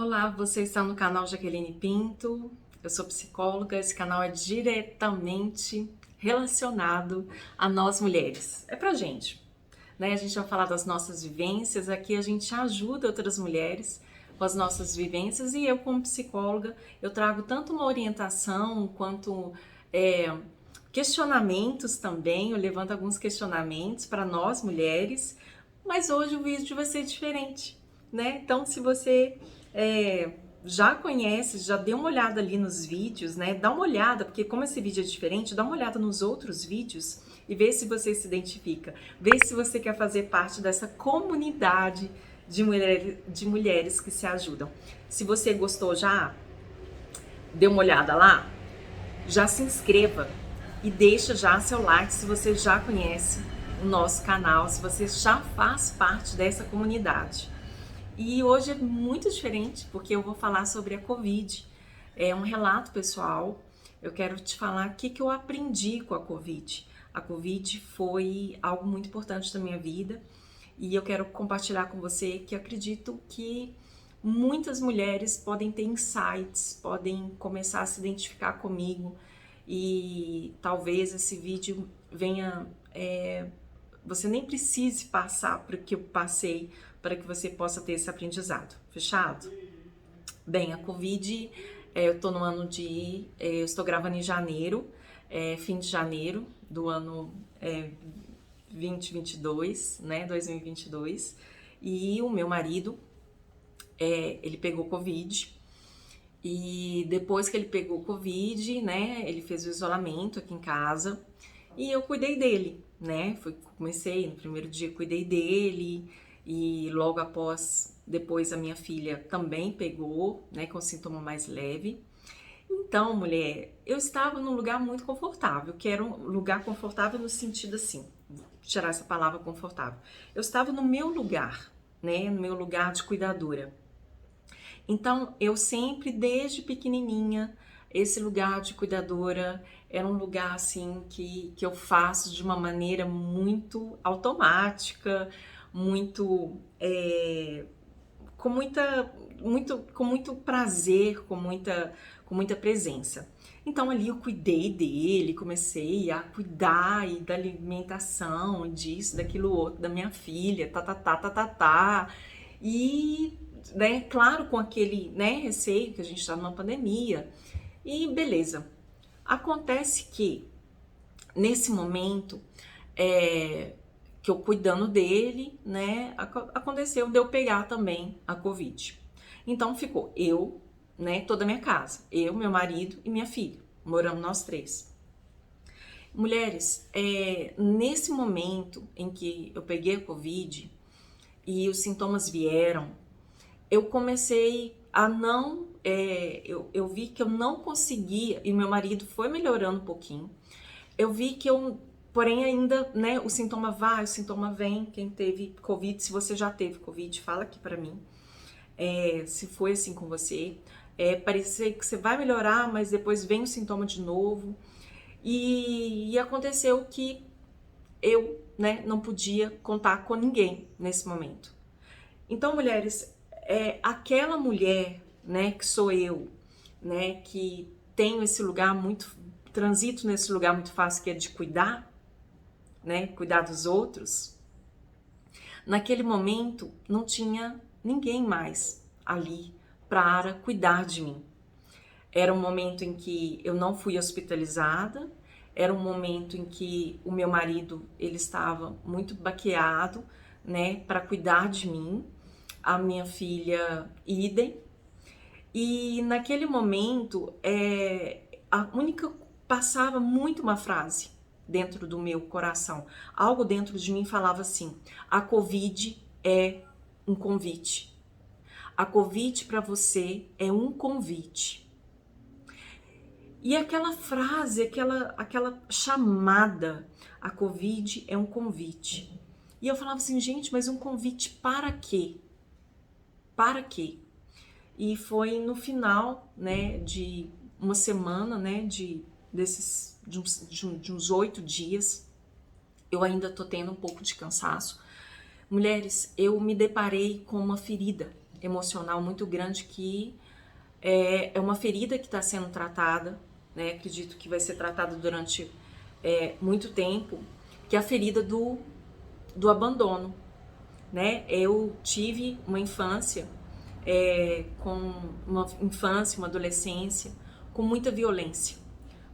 Olá, você está no canal Jaqueline Pinto, eu sou psicóloga, esse canal é diretamente relacionado a nós mulheres, é pra gente, né? A gente vai falar das nossas vivências, aqui a gente ajuda outras mulheres com as nossas vivências e eu como psicóloga, eu trago tanto uma orientação quanto questionamentos também, eu levanto alguns questionamentos para nós mulheres, mas hoje o vídeo vai ser diferente, né? Então, se você já conhece, já deu uma olhada ali nos vídeos, né? Dá uma olhada, porque como esse vídeo é diferente, dá uma olhada nos outros vídeos e vê se você se identifica, vê se você quer fazer parte dessa comunidade de mulheres que se ajudam. Se você gostou já, dê uma olhada lá, já se inscreva e deixa já seu like se você já conhece o nosso canal, se você já faz parte dessa comunidade. E hoje é muito diferente porque eu vou falar sobre a Covid. É um relato pessoal. Eu quero te falar o que eu aprendi com a Covid. A Covid foi algo muito importante na minha vida e eu quero compartilhar com você que acredito que muitas mulheres podem ter insights, podem começar a se identificar comigo e talvez esse vídeo venha você nem precise passar por o que eu passei para que você possa ter esse aprendizado. Fechado? Bem, a Covid, eu tô no ano de... eu estou gravando em janeiro, fim de janeiro do ano 2022, né, 2022. E o meu marido, ele pegou Covid. E depois que ele pegou Covid, né, ele fez o isolamento aqui em casa e eu cuidei dele, né? Comecei no primeiro dia, cuidei dele e logo após, depois a minha filha também pegou, né, com sintoma mais leve. Então, mulher, eu estava num lugar muito confortável, que era um lugar confortável no sentido assim, vou tirar essa palavra confortável. Eu estava no meu lugar, né, no meu lugar de cuidadora. Então, eu sempre, desde pequenininha, esse lugar de cuidadora era um lugar assim que eu faço de uma maneira muito automática, muito com com muito prazer, com muita presença. Então ali eu cuidei dele, comecei a cuidar e da alimentação, disso, daquilo outro, da minha filha, tá. E, né, claro, com aquele, né, receio que a gente está numa pandemia. E beleza. Acontece que nesse momento que eu cuidando dele, né, aconteceu de eu pegar também a Covid. Então ficou eu, né, toda a minha casa, eu, meu marido e minha filha, moramos nós três. Mulheres, nesse momento em que eu peguei a Covid e os sintomas vieram, eu comecei a não, eu vi que eu não conseguia, e meu marido foi melhorando um pouquinho, eu vi que eu, porém ainda, né, o sintoma vai, o sintoma vem, quem teve Covid, se você já teve Covid, fala aqui pra mim, se foi assim com você, parecia que você vai melhorar, mas depois vem o sintoma de novo, e aconteceu que eu, né, não podia contar com ninguém nesse momento. Então, mulheres, aquela mulher, né, que sou eu, né, que tenho esse lugar muito, transito nesse lugar muito fácil que é de cuidar, né, cuidar dos outros. Naquele momento não tinha ninguém mais ali para cuidar de mim. Era um momento em que eu não fui hospitalizada, era um momento em que o meu marido ele estava muito baqueado, né, para cuidar de mim, a minha filha idem. E naquele momento, a única passava muito uma frase dentro do meu coração. Algo dentro de mim falava assim: a Covid é um convite. A Covid para você é um convite. E aquela frase, aquela chamada, a Covid é um convite. E eu falava assim, gente, mas um convite para quê? Para quê? E foi no final, né, de uma semana, né, de uns 8 dias, eu ainda tô tendo um pouco de cansaço. Mulheres, eu me deparei com uma ferida emocional muito grande que é uma ferida que está sendo tratada, né? Acredito que vai ser tratada durante muito tempo, que é a ferida do abandono, né? Eu tive uma infância, uma adolescência com muita violência.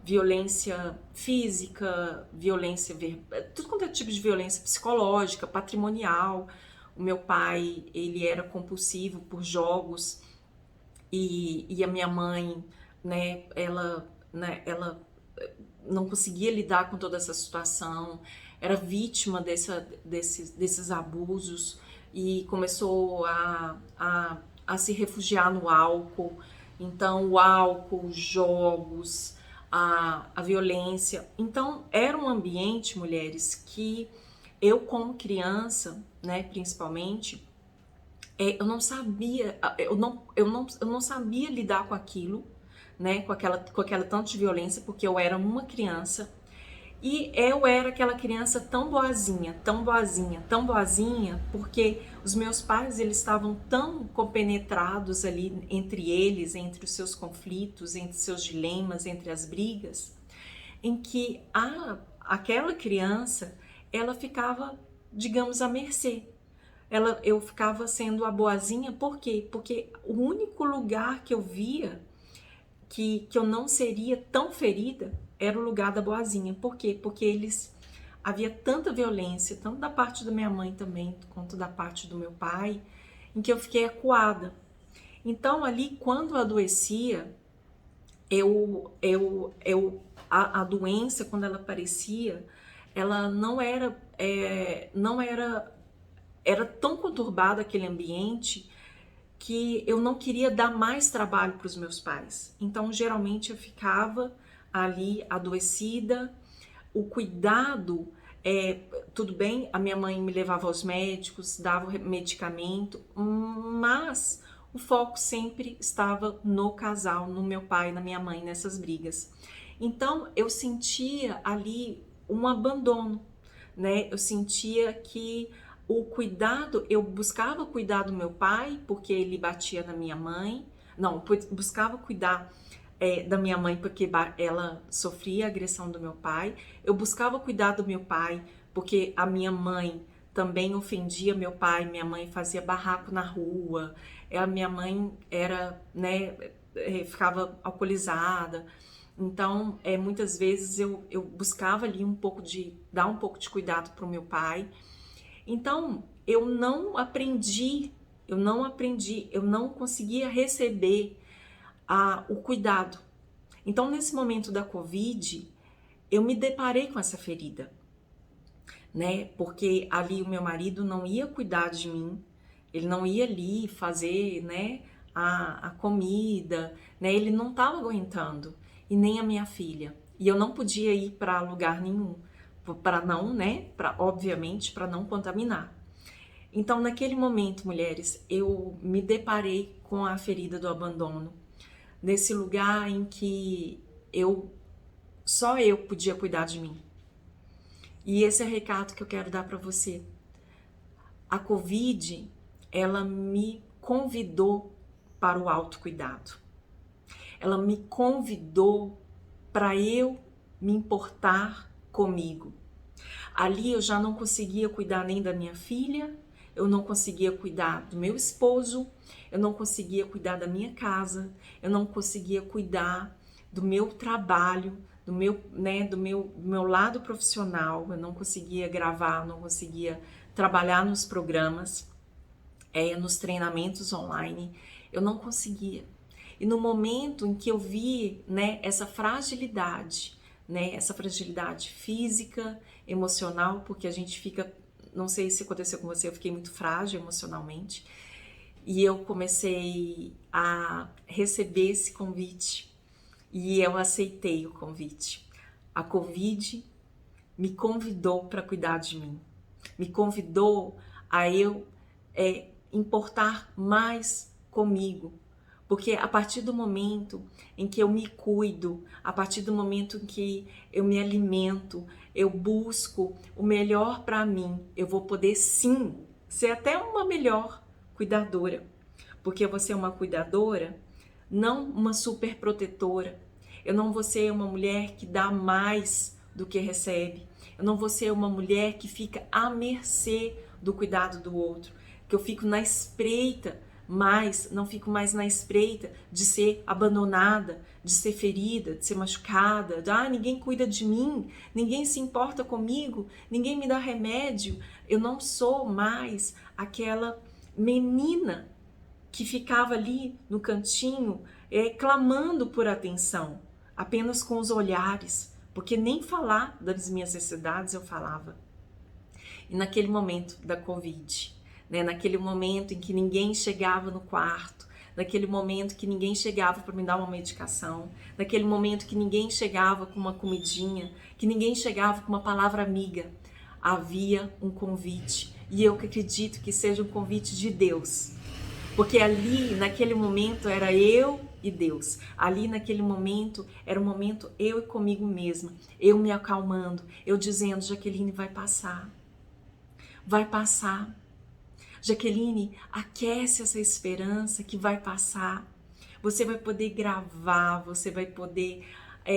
Violência física, tudo quanto é tipo de violência psicológica, patrimonial. O meu pai, ele era compulsivo por jogos e a minha mãe, ela não conseguia lidar com toda essa situação, era vítima desses abusos e começou a se refugiar no álcool. Então, o álcool, jogos, a violência. Então, era um ambiente, mulheres, que eu, como criança, né, principalmente, eu não sabia, eu não sabia lidar com aquilo, né, com aquela tanto de violência, porque eu era uma criança e eu era aquela criança tão boazinha, tão boazinha, tão boazinha, porque os meus pais, eles estavam tão compenetrados ali entre eles, entre os seus conflitos, entre seus dilemas, entre as brigas, em que aquela criança, ela ficava, digamos, à mercê. Eu ficava sendo a boazinha, por quê? Porque o único lugar que eu via que eu não seria tão ferida era o lugar da boazinha. Por quê? Porque havia tanta violência, tanto da parte da minha mãe também, quanto da parte do meu pai, em que eu fiquei acuada. Então ali, quando eu adoecia, a doença, quando ela aparecia, ela era tão conturbada aquele ambiente que eu não queria dar mais trabalho para os meus pais. Então, geralmente, eu ficava ali adoecida. O cuidado, tudo bem, a minha mãe me levava aos médicos, dava medicamento, mas o foco sempre estava no casal, no meu pai, na minha mãe, nessas brigas. Então, eu sentia ali um abandono, né? Eu sentia que o cuidado, eu buscava cuidar do meu pai, porque ele batia na minha mãe. Não, buscava cuidar da minha mãe, porque ela sofria agressão do meu pai. Eu buscava cuidar do meu pai, porque a minha mãe também ofendia meu pai. Minha mãe fazia barraco na rua. A minha mãe era, né, ficava alcoolizada. Então, muitas vezes eu buscava ali dar um pouco de cuidado para o meu pai. Então, eu não conseguia receber o cuidado. Então, nesse momento da Covid, eu me deparei com essa ferida, né? Porque ali o meu marido não ia cuidar de mim, ele não ia ali fazer, né, a comida, né? Ele não estava aguentando, e nem a minha filha. E eu não podia ir para lugar nenhum, para não, né, obviamente, para não contaminar. Então, naquele momento, mulheres, eu me deparei com a ferida do abandono, nesse lugar em que só eu podia cuidar de mim. E esse é o recado que eu quero dar para você. A Covid, ela me convidou para o autocuidado. Ela me convidou para eu me importar comigo. Ali eu já não conseguia cuidar nem da minha filha, eu não conseguia cuidar do meu esposo, eu não conseguia cuidar da minha casa, eu não conseguia cuidar do meu trabalho, do meu lado profissional, eu não conseguia gravar, não conseguia trabalhar nos programas, nos treinamentos online, eu não conseguia. E no momento em que eu vi, né, essa fragilidade física, emocional, porque a gente fica, não sei se aconteceu com você, eu fiquei muito frágil emocionalmente, e eu comecei a receber esse convite, e eu aceitei o convite. A Covid me convidou para cuidar de mim, me convidou a eu importar mais comigo, porque a partir do momento em que eu me cuido, a partir do momento em que eu me alimento, eu busco o melhor para mim, eu vou poder sim ser até uma melhor cuidadora. porque eu vou ser uma cuidadora, não uma super protetora. Eu não vou ser uma mulher que dá mais do que recebe. Eu não vou ser uma mulher que fica à mercê do cuidado do outro, que eu fico na espreita, mas não fico mais na espreita de ser abandonada, de ser ferida, de ser machucada, ninguém cuida de mim, ninguém se importa comigo, ninguém me dá remédio. Eu não sou mais aquela menina que ficava ali no cantinho clamando por atenção, apenas com os olhares, porque nem falar das minhas necessidades eu falava. E naquele momento da Covid, né, naquele momento em que ninguém chegava no quarto, naquele momento que ninguém chegava para me dar uma medicação, naquele momento que ninguém chegava com uma comidinha, que ninguém chegava com uma palavra amiga, havia um convite, e eu que acredito que seja um convite de Deus. Porque ali, naquele momento, era eu e Deus. Ali, naquele momento, era um momento eu e comigo mesma. Eu me acalmando, eu dizendo, Jaqueline, vai passar. Vai passar. Jaqueline, aquece essa esperança que vai passar. Você vai poder gravar, você vai poder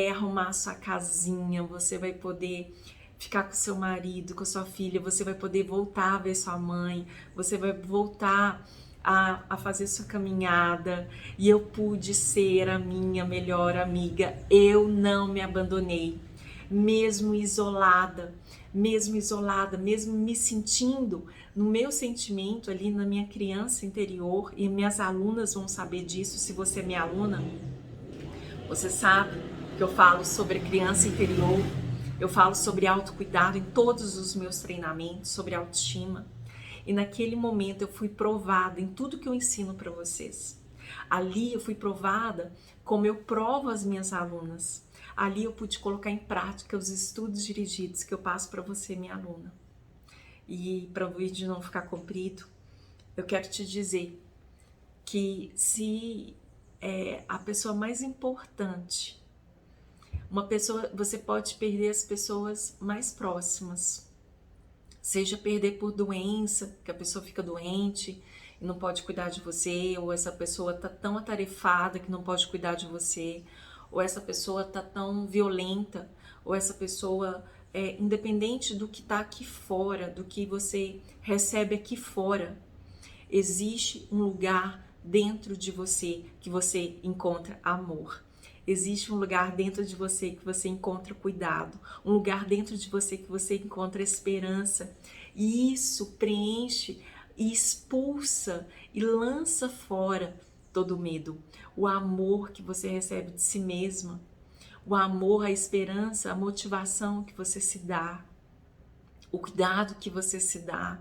arrumar a sua casinha, você vai poder ficar com seu marido, com sua filha, você vai poder voltar a ver sua mãe, você vai voltar a fazer sua caminhada. E eu pude ser a minha melhor amiga. Eu não me abandonei, mesmo isolada, mesmo me sentindo no meu sentimento ali na minha criança interior, e minhas alunas vão saber disso. Se você é minha aluna, você sabe que eu falo sobre criança interior, eu falo sobre autocuidado em todos os meus treinamentos, sobre autoestima. E naquele momento eu fui provada em tudo que eu ensino para vocês. Ali eu fui provada como eu provo as minhas alunas. Ali eu pude colocar em prática os estudos dirigidos que eu passo para você, minha aluna. E para o vídeo não ficar comprido, eu quero te dizer que se a pessoa mais importante, você pode perder as pessoas mais próximas. Seja perder por doença, que a pessoa fica doente e não pode cuidar de você, ou essa pessoa tá tão atarefada que não pode cuidar de você, ou essa pessoa tá tão violenta, ou essa pessoa, independente do que tá aqui fora, do que você recebe aqui fora, existe um lugar dentro de você que você encontra amor. Existe um lugar dentro de você que você encontra cuidado, um lugar dentro de você que você encontra esperança. E isso preenche e expulsa e lança fora todo o medo. O amor que você recebe de si mesma, o amor, a esperança, a motivação que você se dá, o cuidado que você se dá,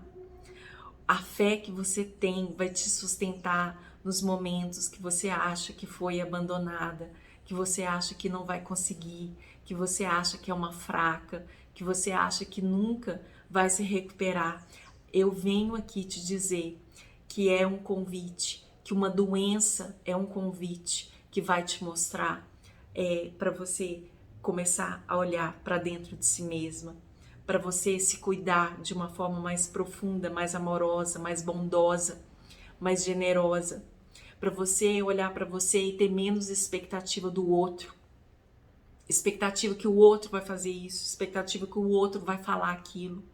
a fé que você tem vai te sustentar nos momentos que você acha que foi abandonada, que você acha que não vai conseguir, que você acha que é uma fraca, que você acha que nunca vai se recuperar. Eu venho aqui te dizer que é um convite, que uma doença é um convite que vai te mostrar para você começar a olhar para dentro de si mesma, para você se cuidar de uma forma mais profunda, mais amorosa, mais bondosa, mais generosa, para você olhar para você e ter menos expectativa do outro, expectativa que o outro vai fazer isso, expectativa que o outro vai falar aquilo.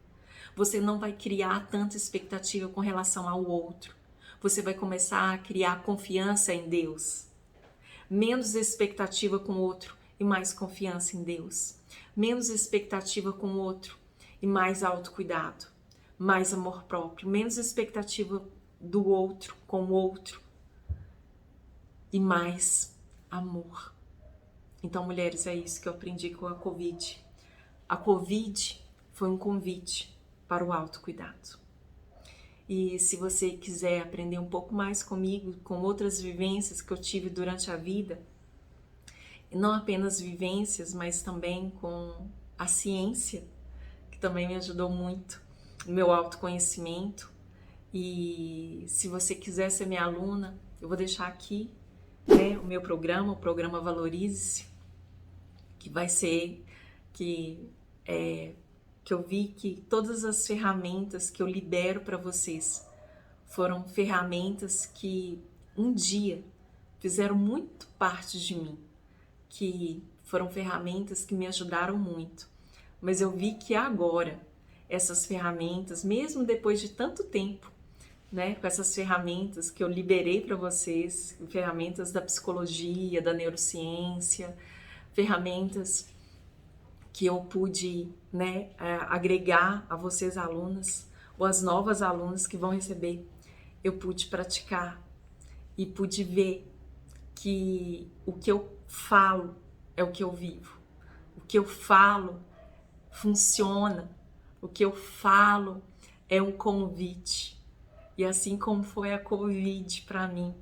Você não vai criar tanta expectativa com relação ao outro. Você vai começar a criar confiança em Deus. Menos expectativa com o outro e mais confiança em Deus. Menos expectativa com o outro e mais autocuidado, mais amor próprio. Menos expectativa do outro com o outro e mais amor. Então, mulheres, é isso que eu aprendi com a Covid. A Covid foi um convite para o autocuidado. E se você quiser aprender um pouco mais comigo, com outras vivências que eu tive durante a vida, não apenas vivências, mas também com a ciência, que também me ajudou muito, o meu autoconhecimento. E se você quiser ser minha aluna, eu vou deixar aqui o meu programa, o programa Valorize-se, que vai ser que eu vi que todas as ferramentas que eu libero para vocês foram ferramentas que um dia fizeram muito parte de mim, que foram ferramentas que me ajudaram muito. Mas eu vi que agora essas ferramentas, mesmo depois de tanto tempo, né, com essas ferramentas que eu liberei para vocês, ferramentas da psicologia, da neurociência, ferramentas que eu pude, né, agregar a vocês alunas ou as novas alunas que vão receber, eu pude praticar e pude ver que o que eu falo é o que eu vivo, o que eu falo funciona, o que eu falo é um convite. E assim como foi a Covid para mim,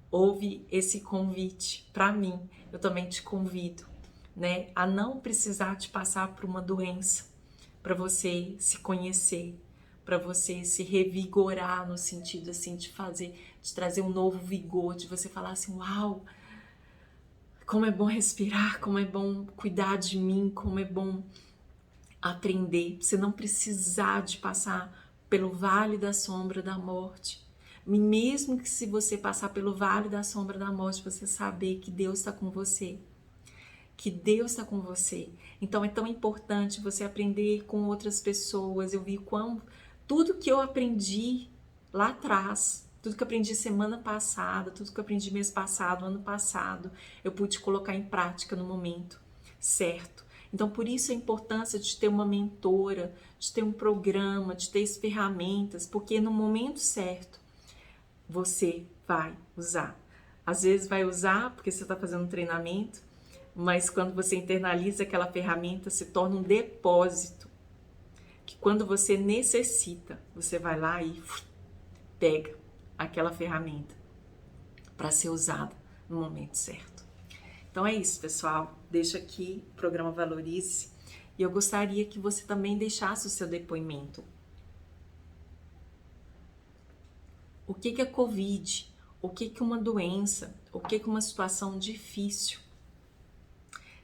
houve esse convite para mim, eu também te convido, né, a não precisar de passar por uma doença para você se conhecer, para você se revigorar no sentido assim de trazer um novo vigor, de você falar assim, uau, como é bom respirar, como é bom cuidar de mim, como é bom aprender, você não precisar de passar pelo vale da sombra da morte. Mesmo que se você passar pelo vale da sombra da morte, você saber que Deus está com você. Que Deus está com você. Então é tão importante você aprender com outras pessoas. Eu vi tudo que eu aprendi lá atrás, tudo que eu aprendi semana passada, tudo que eu aprendi mês passado, ano passado, eu pude colocar em prática no momento certo. Então, por isso a importância de ter uma mentora, de ter um programa, de ter as ferramentas, porque no momento certo você vai usar. Às vezes vai usar porque você está fazendo um treinamento, mas quando você internaliza aquela ferramenta, se torna um depósito, que quando você necessita, você vai lá e pega aquela ferramenta para ser usada no momento certo. Então é isso, pessoal. Deixo aqui o programa Valorize e eu gostaria que você também deixasse o seu depoimento. O que é Covid? O que uma doença? O que uma situação difícil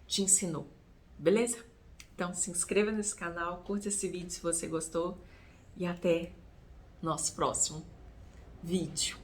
te ensinou? Beleza? Então se inscreva nesse canal, curta esse vídeo se você gostou e até nosso próximo vídeo.